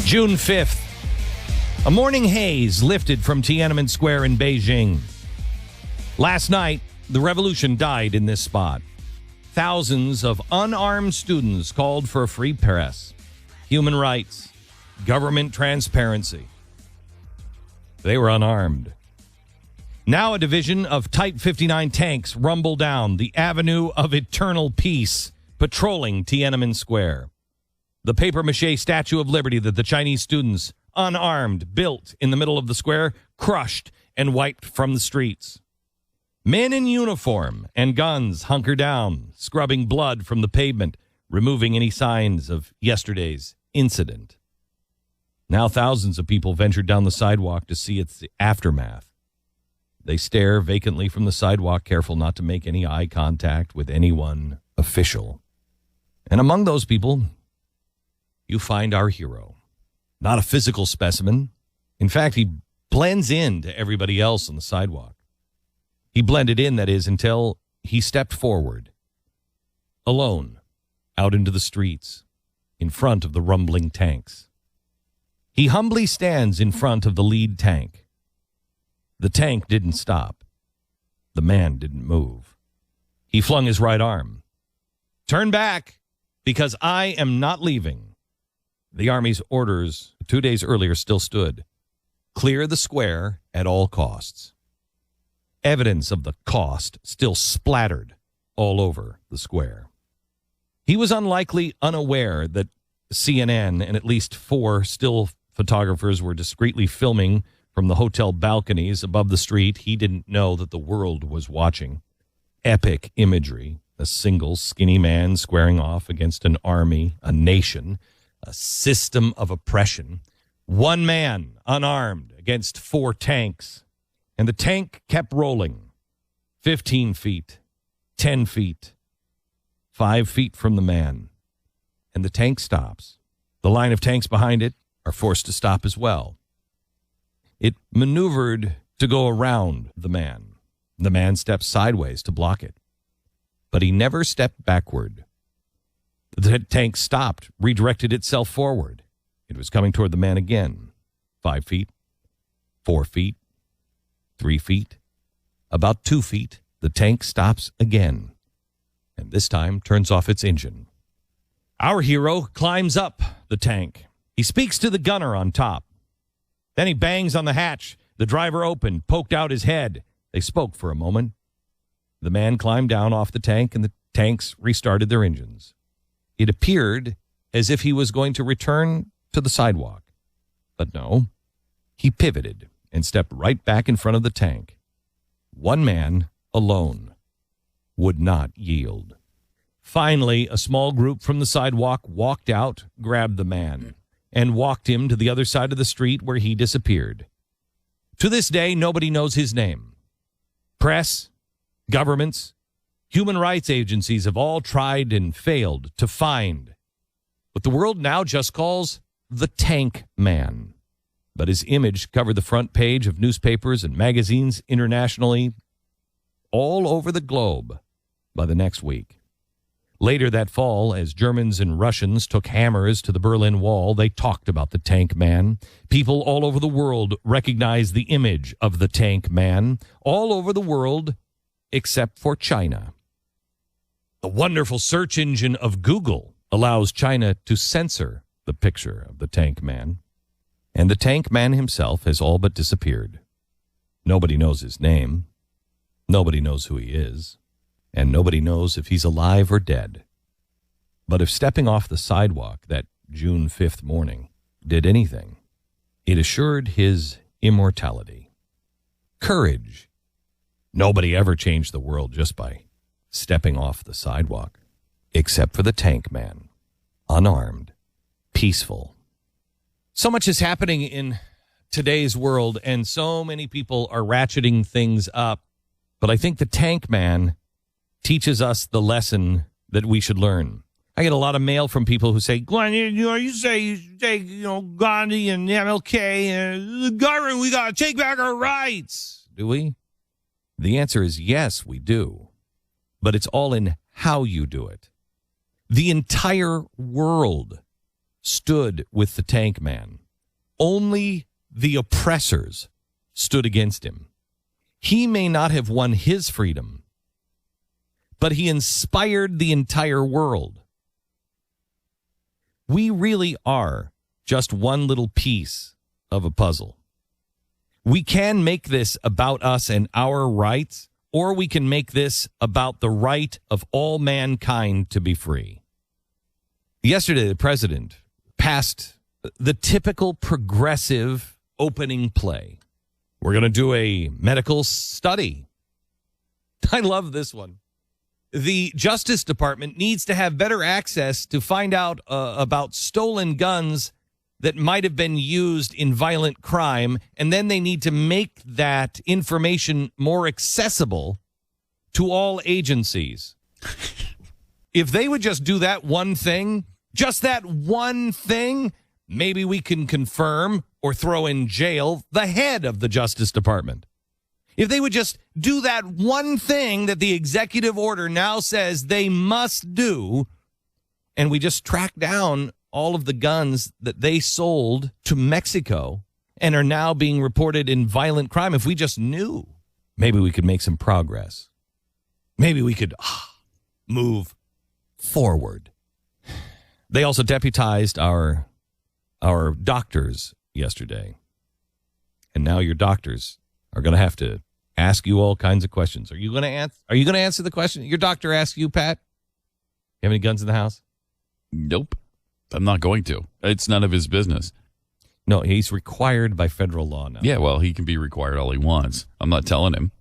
June 5th. A morning haze lifted from Tiananmen Square in Beijing. Last night, the revolution died in this spot. Thousands of unarmed students called for a free press, human rights, government transparency. They were unarmed. Now a division of Type 59 tanks rumble down the Avenue of Eternal Peace, patrolling Tiananmen Square. The papier-mâché Statue of Liberty that the Chinese students, unarmed, built in the middle of the square, crushed and wiped from the streets. Men in uniform and guns hunker down, scrubbing blood from the pavement, removing any signs of yesterday's incident. Now thousands of people venture down the sidewalk to see its aftermath. They stare vacantly from the sidewalk, careful not to make any eye contact with anyone official. And among those people, you find our hero. Not a physical specimen. In fact, he blends in to everybody else on the sidewalk. He blended in, that is, until he stepped forward, alone, out into the streets, in front of the rumbling tanks. He humbly stands in front of the lead tank. The tank didn't stop. The man didn't move. He flung his right arm. Turn back, because I am not leaving. The Army's orders 2 days earlier still stood. Clear the square at all costs. Evidence of the cost still splattered all over the square. He was unlikely unaware that CNN and at least 4 still photographers were discreetly filming from the hotel balconies above the street. He didn't know that the world was watching. Epic imagery, a single skinny man squaring off against an army, a nation, a system of oppression. One man, unarmed, against 4 tanks. And the tank kept rolling. 15 feet, 10 feet, 5 feet from the man. And the tank stops. The line of tanks behind it are forced to stop as well. It maneuvered to go around the man. The man stepped sideways to block it. But he never stepped backward. The tank stopped, redirected itself forward. It was coming toward the man again. 5 feet, 4 feet, 3 feet. About 2 feet, the tank stops again. And this time turns off its engine. Our hero climbs up the tank. He speaks to the gunner on top. Then he bangs on the hatch. The driver opened, poked out his head. They spoke for a moment. The man climbed down off the tank, and the tanks restarted their engines. It appeared as if he was going to return to the sidewalk. But no, he pivoted and stepped right back in front of the tank. One man, alone, would not yield. Finally, a small group from the sidewalk walked out, grabbed the man, and walked him to the other side of the street where he disappeared. To this day, nobody knows his name. Press, governments, human rights agencies have all tried and failed to find what the world now just calls the Tank Man. But his image covered the front page of newspapers and magazines internationally, all over the globe, by the next week. Later that fall, as Germans and Russians took hammers to the Berlin Wall, they talked about the Tank Man. People all over the world recognized the image of the Tank Man, all over the world, except for China. The wonderful search engine of Google allows China to censor the picture of the Tank Man. And the Tank Man himself has all but disappeared. Nobody knows his name. Nobody knows who he is. And nobody knows if he's alive or dead. But if stepping off the sidewalk that June 5th morning did anything, it assured his immortality. Courage. Nobody ever changed the world just by stepping off the sidewalk, except for the Tank Man, unarmed, peaceful. So much is happening in today's world, and so many people are ratcheting things up. But I think the Tank Man teaches us the lesson that we should learn. I get a lot of mail from people who say, Glenn, you say Gandhi and MLK and the government, we got to take back our rights. Do we? The answer is yes, we do. But it's all in how you do it. The entire world stood with the tank man. Only the oppressors stood against him. He may not have won his freedom, but he inspired the entire world. We really are just one little piece of a puzzle. We can make this about us and our rights, or we can make this about the right of all mankind to be free. Yesterday, the president passed the typical progressive opening play. We're going to do a medical study. I love this one. The Justice Department needs to have better access to find out about stolen guns that might have been used in violent crime, and then they need to make that information more accessible to all agencies. If they would just do that one thing, just that one thing, maybe we can confirm or throw in jail the head of the Justice Department. If they would just do that one thing that the executive order now says they must do, and we just track down all of the guns that they sold to Mexico and are now being reported in violent crime, if we just knew, maybe we could make some progress. Maybe we could move forward. They also deputized our doctors yesterday. And now your doctors are going to have to ask you all kinds of questions. Are you going to answer the question your doctor asked you, Pat? You have any guns in the house? Nope. I'm not going to. It's none of his business. No, he's required by federal law now. Yeah, well, he can be required all he wants. I'm not telling him.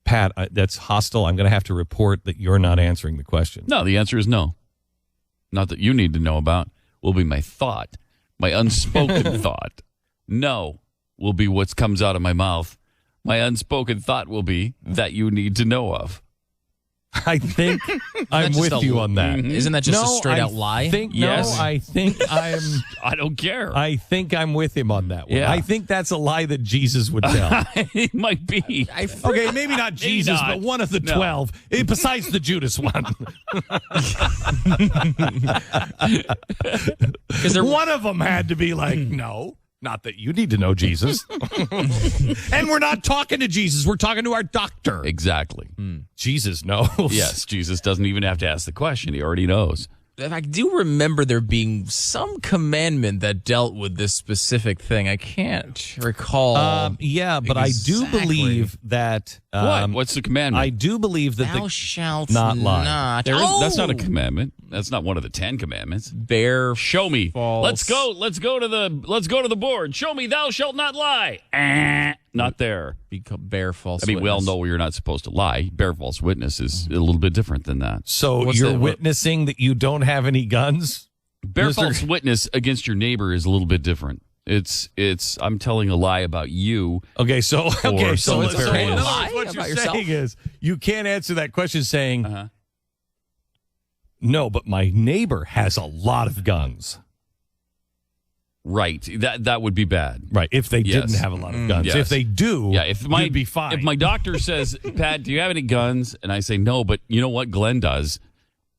Pat, that's hostile. I'm going to have to report that you're not answering the question. No, the answer is no. Not that you need to know about. Will be my thought, my unspoken thought. No will be what comes out of my mouth. My unspoken thought will be that you need to know of. I think I'm with you on that. Isn't that just a straight out lie? Yes. I think I'm. I don't care. I think I'm with him on that one. Yeah. I think that's a lie that Jesus would tell. It might be. Okay, maybe not Jesus, but one of the 12, besides the Judas one. One of them had to be like, no. Not that you need to know Jesus. And we're not talking to Jesus. We're talking to our doctor. Exactly. Jesus knows. Yes, Jesus doesn't even have to ask the question. He already knows. I do remember there being some commandment that dealt with this specific thing. I can't recall. Yeah, but exactly. I do believe that. What? What's the commandment? I do believe that thou shalt not lie. Not. That's not a commandment. That's not one of the 10 commandments. Bear. Show me. False. Let's go to the board. Show me thou shalt not lie. Not there. Bear false. I mean, witness. we all know you're not supposed to lie. Bear false witness is a little bit different than that. So you're witnessing that you don't have any guns? Bear false witness against your neighbor is a little bit different. It's I'm telling a lie about you. Okay, so it's in other very words, lie what about you're yourself? saying is you can't answer that question saying, no, but my neighbor has a lot of guns. Right. That would be bad. Right. If they didn't have a lot of guns. Yes. If they do, you'd be fine. If my doctor says, Pat, do you have any guns? And I say, no, but you know what? Glenn does.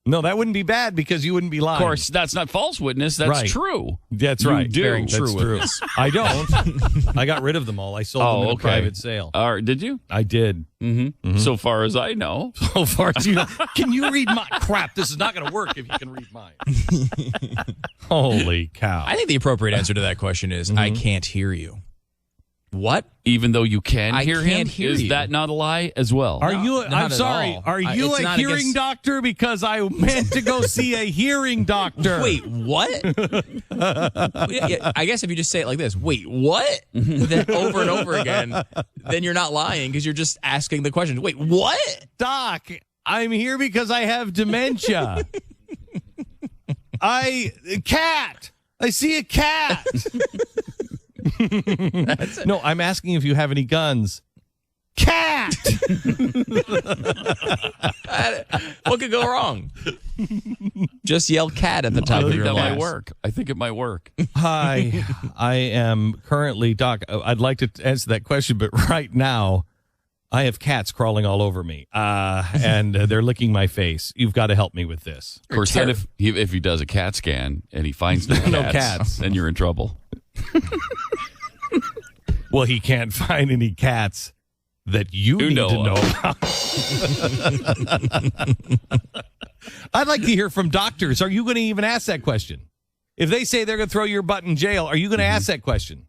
No, that wouldn't be bad because you wouldn't be lying. Of course, that's not false witness. That's true. That's You right. do. Very That's true. true. I don't. I got rid of them all. I sold them in a private sale. Did you? I did. Mm-hmm. So far as I know. So far as you know. Can you read my crap? This is not going to work if you can read mine. Holy cow. I think the appropriate answer to that question is, I can't hear you. What? Even though you can I hear can't him, hear is you. that not a lie as well? I'm sorry. Are you it's a not hearing against- doctor? Because I meant to go see a hearing doctor. Wait, what? I guess if you just say it like this, wait, what? Then over and over again, then you're not lying because you're just asking the question. Wait, what? Doc, I'm here because I have dementia. I see a cat. No, I'm asking if you have any guns. Cat. What could go wrong? Just yell cat at the top I of think your that lungs. might work. I think it might work. Hi, I am currently, Doc, I'd like to answer that question, but right now I have cats crawling all over me, and they're licking my face. You've got to help me with this. Of course, then if he does a CAT scan and he finds no cats, then you're in trouble. Well, he can't find any cats that you need to know about. I'd like to hear from doctors. Are you going to even ask that question? If they say they're going to throw your butt in jail, are you going to ask that question?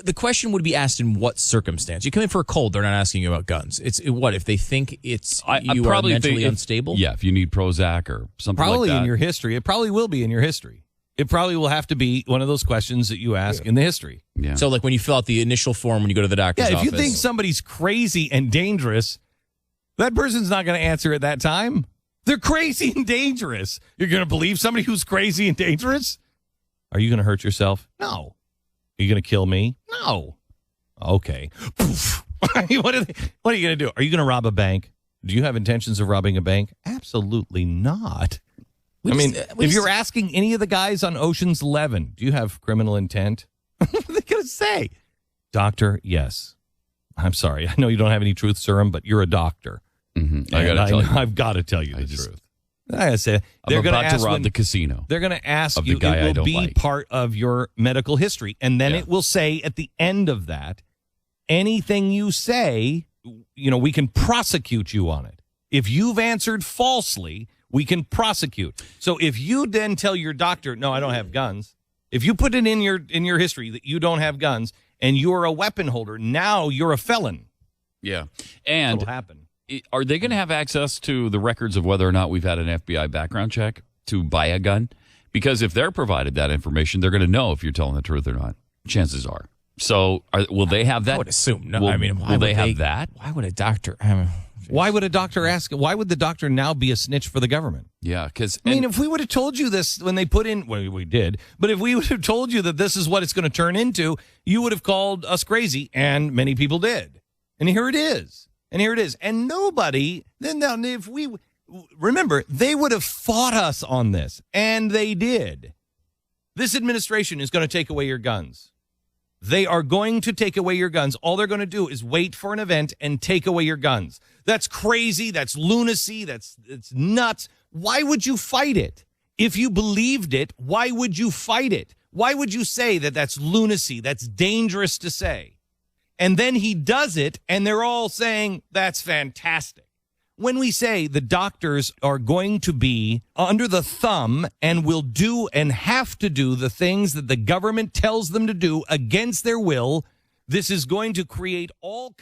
The question would be asked in what circumstance? You come in for a cold, they're not asking you about guns. It's what if they think you are mentally unstable? Yeah, if you need Prozac or something probably like that. In your history. It probably will be in your history. It probably will have to be one of those questions that you ask in the history. Yeah. So like when you fill out the initial form when you go to the doctor's office. Yeah, if you think somebody's crazy and dangerous, that person's not going to answer at that time. They're crazy and dangerous. You're going to believe somebody who's crazy and dangerous? Are you going to hurt yourself? No. Are you going to kill me? No. Okay. Poof. What are you going to do? Are you going to rob a bank? Do you have intentions of robbing a bank? Absolutely not. If you're asking any of the guys on Ocean's 11, do you have criminal intent? What are they going to say? Doctor, yes. I'm sorry. I know you don't have any truth serum, but you're a doctor. Mm-hmm. I've got to tell you the truth. I gotta say, they're about to rob the casino. They're going to ask you. It will be part of your medical history, and then it will say at the end of that, anything you say, we can prosecute you on it. If you've answered falsely, we can prosecute. So if you then tell your doctor, no, I don't have guns. If you put it in your history that you don't have guns and you're a weapon holder, now you're a felon. Yeah, and what'll happen? Are they going to have access to the records of whether or not we've had an FBI background check to buy a gun? Because if they're provided that information, they're going to know if you're telling the truth or not. Chances are. So will they have that? I would assume. No, will they have that? Why would a doctor? Why would a doctor ask? Why would the doctor now be a snitch for the government? Yeah, because if we would have told you this when they put in, well, we did, but if we would have told you that this is what it's going to turn into, you would have called us crazy, and many people did. And here it is. And nobody, remember, they would have fought us on this, and they did. This administration is going to take away your guns. They are going to take away your guns. All they're going to do is wait for an event and take away your guns. That's crazy. That's lunacy. It's nuts. Why would you fight it? If you believed it, why would you fight it? Why would you say that that's lunacy? That's dangerous to say. And then he does it, and they're all saying, that's fantastic. When we say the doctors are going to be under the thumb and will do and have to do the things that the government tells them to do against their will, this is going to create all